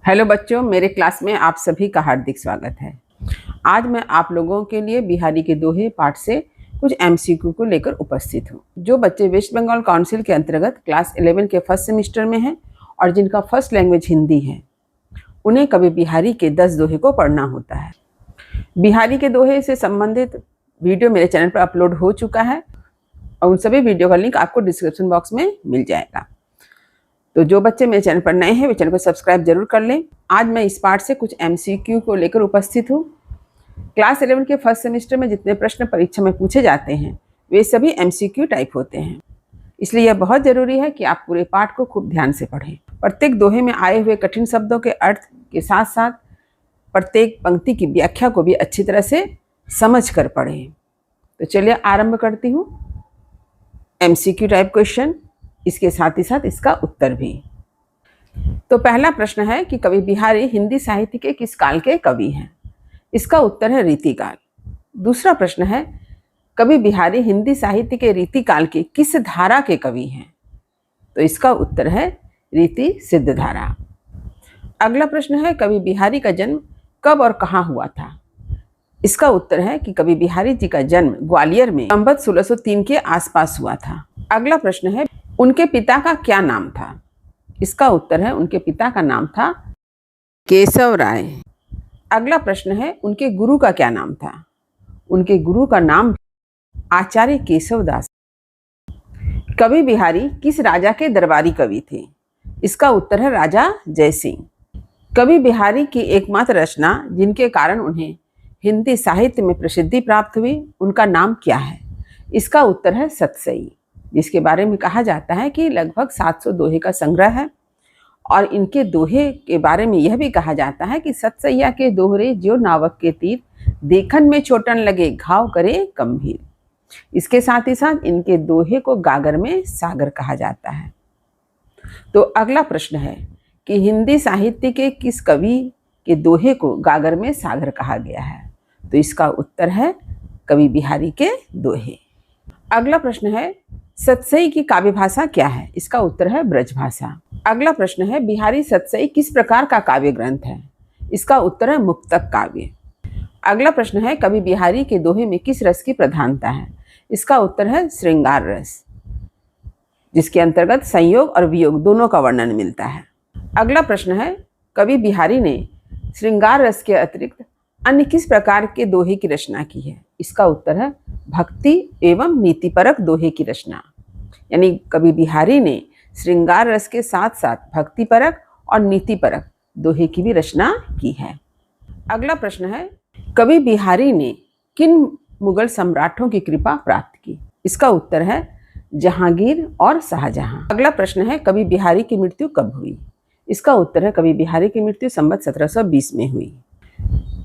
Hello बच्चों, मेरे class में आप सभी का हार्दिक स्वागत है। आज मैं आप लोगों के लिए बिहारी के दोहे पाठ से कुछ एमसीक्यू को लेकर उपस्थित हूँ। जो बच्चे वेस्ट बंगाल काउंसिल के अंतर्गत क्लास 11 के फर्स्ट सेमेस्टर में हैं और जिनका फर्स्ट लैंग्वेज हिंदी है, उन्हें कवि बिहारी के 10 दोहे को पढ़ना होता है। बिहारी के दोहे से संबंधित वीडियो मेरे चैनल पर अपलोड हो चुका है और उन सभी वीडियो का लिंक आपको डिस्क्रिप्शन बॉक्स में मिल जाएगा। तो जो बच्चे मेरे चैनल पर नए हैं वे चैनल को सब्सक्राइब जरूर कर लें। आज मैं इस पाठ से कुछ एमसीक्यू को लेकर उपस्थित हूँ। क्लास 11 के फर्स्ट सेमेस्टर में जितने प्रश्न परीक्षा में पूछे जाते हैं वे सभी एमसीक्यू टाइप होते हैं, इसलिए यह बहुत ज़रूरी है कि आप पूरे पाठ को खूब ध्यान से पढ़ें। प्रत्येक दोहे में आए हुए कठिन शब्दों के अर्थ के साथ साथ प्रत्येक पंक्ति की व्याख्या को भी अच्छी तरह से समझ कर पढ़ें। तो चलिए आरंभ करती हूँ। एमसीक्यू टाइप क्वेश्चन, इसके साथ ही साथ इसका उत्तर भी। तो पहला प्रश्न है कि कवि बिहारी हिंदी साहित्य के किस काल के कवि हैं? इसका उत्तर है रीतिकाल। दूसरा प्रश्न है कवि बिहारी हिंदी साहित्य के रीतिकाल के किस धारा के कवि हैं? तो इसका उत्तर है रीति सिद्ध धारा। अगला प्रश्न है कवि बिहारी का जन्म कब और कहाँ हुआ था? इसका उत्तर है कि कवि बिहारी जी का जन्म ग्वालियर में संवत 1603 के आसपास हुआ था। अगला प्रश्न है उनके पिता का क्या नाम था? इसका उत्तर है उनके पिता का नाम था केशव राय। अगला प्रश्न है उनके गुरु का क्या नाम था? उनके गुरु का नाम आचार्य केशव दास। कवि बिहारी किस राजा के दरबारी कवि थे? इसका उत्तर है राजा जयसिंह। कवि बिहारी की एकमात्र रचना जिनके कारण उन्हें हिंदी साहित्य में प्रसिद्धि प्राप्त हुई, उनका नाम क्या है? इसका उत्तर है सतसई, जिसके बारे में कहा जाता है कि लगभग 700 दोहे का संग्रह है। और इनके दोहे के बारे में यह भी कहा जाता है कि सतसैया के दोहरे जो नावक के तीर, देखन में चोटन लगे घाव करे गंभीर। इसके साथ ही साथ इनके दोहे को गागर में सागर कहा जाता है। तो अगला प्रश्न है कि हिंदी साहित्य के किस कवि के दोहे को गागर में सागर कहा गया है? तो इसका उत्तर है कवि बिहारी के दोहे। अगला प्रश्न है सतसई की काव्य भाषा क्या है? इसका उत्तर है ब्रजभाषा। अगला प्रश्न है बिहारी सतसई किस प्रकार का काव्य ग्रंथ है? इसका उत्तर है मुक्तक काव्य। अगला प्रश्न है कवि बिहारी के दोहे में किस रस की प्रधानता है? इसका उत्तर है श्रृंगार रस, जिसके अंतर्गत संयोग और वियोग दोनों का वर्णन मिलता है। अगला प्रश्न है कवि बिहारी ने श्रृंगार रस के अतिरिक्त अन्य किस प्रकार के दोहे की रचना की है? इसका उत्तर है भक्ति एवं नीतिपरक दोहे की रचना। यानी कवि बिहारी ने श्रृंगार रस के साथ साथ भक्तिपरक और नीतिपरक दोहे की भी रचना की है। अगला प्रश्न है कवि बिहारी ने किन मुगल सम्राटों की कृपा प्राप्त की? इसका उत्तर है जहांगीर और शाहजहां। अगला प्रश्न है कवि बिहारी की मृत्यु कब हुई? इसका उत्तर है कवि बिहारी की मृत्यु संवत 1720 में हुई।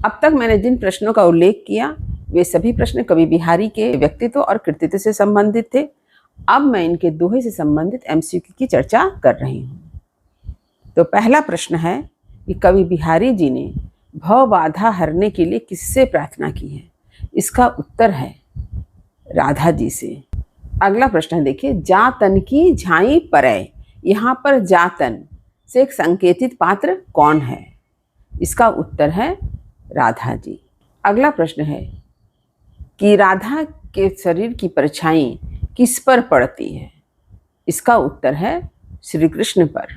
अब तक मैंने जिन प्रश्नों का उल्लेख किया वे सभी प्रश्न कवि बिहारी के व्यक्तित्व और कृतित्व से संबंधित थे। अब मैं इनके दोहे से संबंधित एमसीक्यू की चर्चा कर रही हूँ। तो पहला प्रश्न है कि कवि बिहारी जी ने भव बाधा हरने के लिए किससे प्रार्थना की है? इसका उत्तर है राधा जी से। अगला प्रश्न है देखिए, जातन की झाई परय। यहाँ पर जातन से एक संकेतित पात्र कौन है? इसका उत्तर है राधा जी। अगला प्रश्न है कि राधा के शरीर की परछाई किस पर पड़ती है? इसका उत्तर है श्री कृष्ण पर।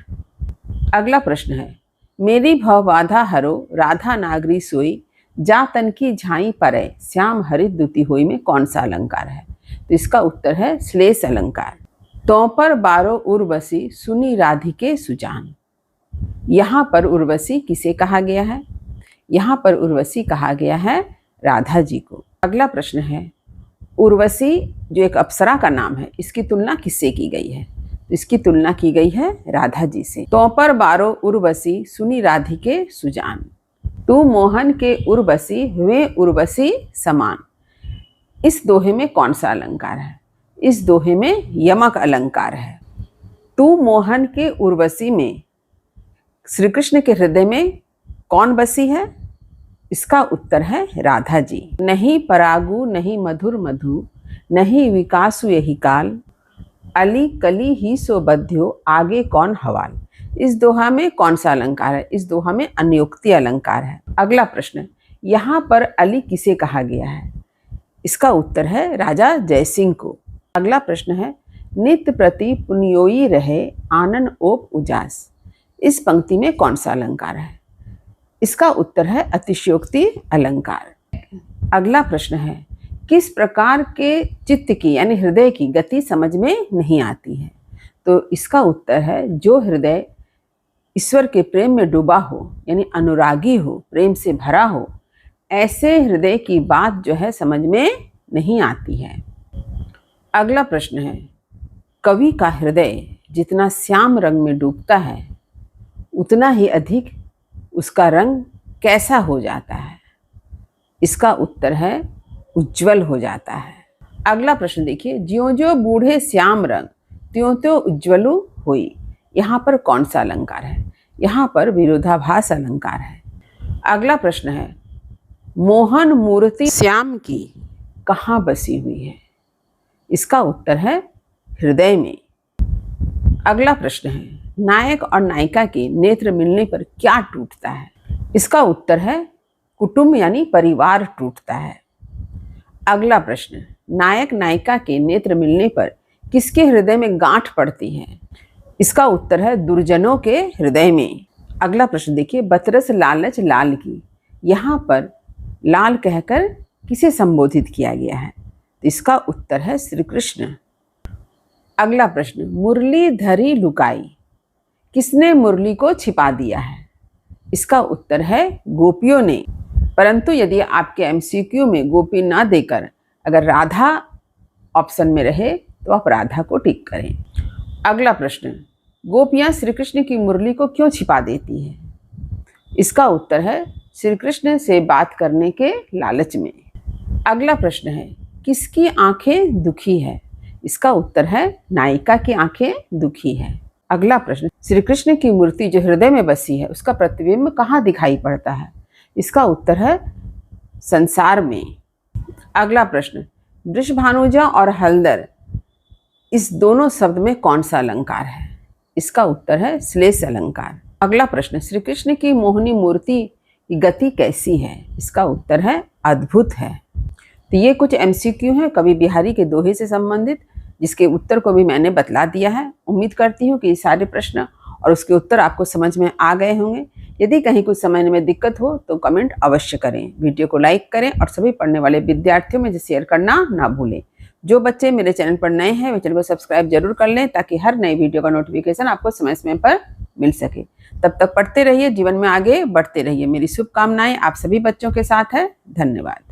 अगला प्रश्न है मेरी भव बाधा हरो राधा नागरी सोई, जा तन की झाई परय श्याम हरित दुति होई में कौन सा अलंकार है? तो इसका उत्तर है श्लेष अलंकार। तो पर बारो उर्वशी सुनी राधिके सुजान। यहाँ पर उर्वशी किसे कहा गया है? यहाँ पर उर्वशी कहा गया है राधा जी को। अगला प्रश्न है उर्वशी जो एक अप्सरा का नाम है, इसकी तुलना किससे की गई है? इसकी तुलना की गई है राधा जी से। तो पर बारो उर्वशी सुनी राधिके सुजान, तू मोहन के उर्वशी हुए उर्वशी समान। इस दोहे में कौन सा अलंकार है? इस दोहे में यमक अलंकार है। तू मोहन के उर्वशी में श्री कृष्ण के हृदय में कौन बसी है? इसका उत्तर है राधा जी। नहीं परागु नहीं मधुर मधु, नहीं विकासु यही काल, अली कली ही सो बध्यो आगे कौन हवाल। इस दोहा में कौन सा अलंकार है? इस दोहा में अन्योक्ति अलंकार है। अगला प्रश्न, यहाँ पर अली किसे कहा गया है? इसका उत्तर है राजा जयसिंह को। अगला प्रश्न है, नित्य प्रति पुण्योई रहे आनन ओप उजास। इस पंक्ति में कौन सा अलंकार है? इसका उत्तर है अतिशयोक्ति अलंकार। अगला प्रश्न है, किस प्रकार के चित्त की यानी हृदय की गति समझ में नहीं आती है? तो इसका उत्तर है जो हृदय ईश्वर के प्रेम में डूबा हो यानी अनुरागी हो, प्रेम से भरा हो, ऐसे हृदय की बात जो है समझ में नहीं आती है। अगला प्रश्न है, कवि का हृदय जितना श्याम रंग में डूबता है उतना ही अधिक उसका रंग कैसा हो जाता है? इसका उत्तर है उज्जवल हो जाता है। अगला प्रश्न देखिए, ज्यों ज्यों बूढ़े श्याम रंग त्यों त्यों उज्ज्वलु हुई। यहाँ पर कौन सा अलंकार है? यहाँ पर विरोधाभास अलंकार है। अगला प्रश्न है, मोहन मूर्ति श्याम की कहाँ बसी हुई है? इसका उत्तर है हृदय में। अगला प्रश्न है, नायक और नायिका के नेत्र मिलने पर क्या टूटता है? इसका उत्तर है कुटुंब यानी परिवार टूटता है। अगला प्रश्न, नायक नायिका के नेत्र मिलने पर किसके हृदय में गांठ पड़ती है? इसका उत्तर है दुर्जनों के हृदय में। अगला प्रश्न देखिए, बतरस लालच लाल की, यहाँ पर लाल कहकर किसे संबोधित किया गया है? तो इसका उत्तर है श्री कृष्ण। अगला प्रश्न, मुरली धरी लुकाई, किसने मुरली को छिपा दिया है? इसका उत्तर है गोपियों ने। परंतु यदि आपके एमसीक्यू में गोपी ना देकर अगर राधा ऑप्शन में रहे तो आप राधा को टिक करें। अगला प्रश्न, गोपियां श्री कृष्ण की मुरली को क्यों छिपा देती हैं? इसका उत्तर है श्री कृष्ण से बात करने के लालच में। अगला प्रश्न है, किसकी आंखें दुखी है? इसका उत्तर है नायिका की आंखें दुखी है। अगला प्रश्न, श्री कृष्ण की मूर्ति जो हृदय में बसी है उसका प्रतिबिंब कहाँ दिखाई पड़ता है? इसका उत्तर है संसार में। अगला प्रश्न, वृषभानुजा और हलदर, इस दोनों शब्द में कौन सा अलंकार है? इसका उत्तर है श्लेष अलंकार। अगला प्रश्न, श्री कृष्ण की मोहनी मूर्ति की गति कैसी है? इसका उत्तर है अद्भुत है। तो ये कुछ एमसीक्यू हैं कवि बिहारी के दोहे से संबंधित, जिसके उत्तर को भी मैंने बतला दिया है। उम्मीद करती हूँ कि ये सारे प्रश्न और उसके उत्तर आपको समझ में आ गए होंगे। यदि कहीं कुछ समझने में दिक्कत हो तो कमेंट अवश्य करें, वीडियो को लाइक करें और सभी पढ़ने वाले विद्यार्थियों में शेयर करना ना भूलें। जो बच्चे मेरे चैनल पर नए हैं वे चैनल को सब्सक्राइब जरूर कर लें ताकि हर नई वीडियो का नोटिफिकेशन आपको समय समय पर मिल सके। तब तक पढ़ते रहिए, जीवन में आगे बढ़ते रहिए। मेरी शुभकामनाएं आप सभी बच्चों के साथ है। धन्यवाद।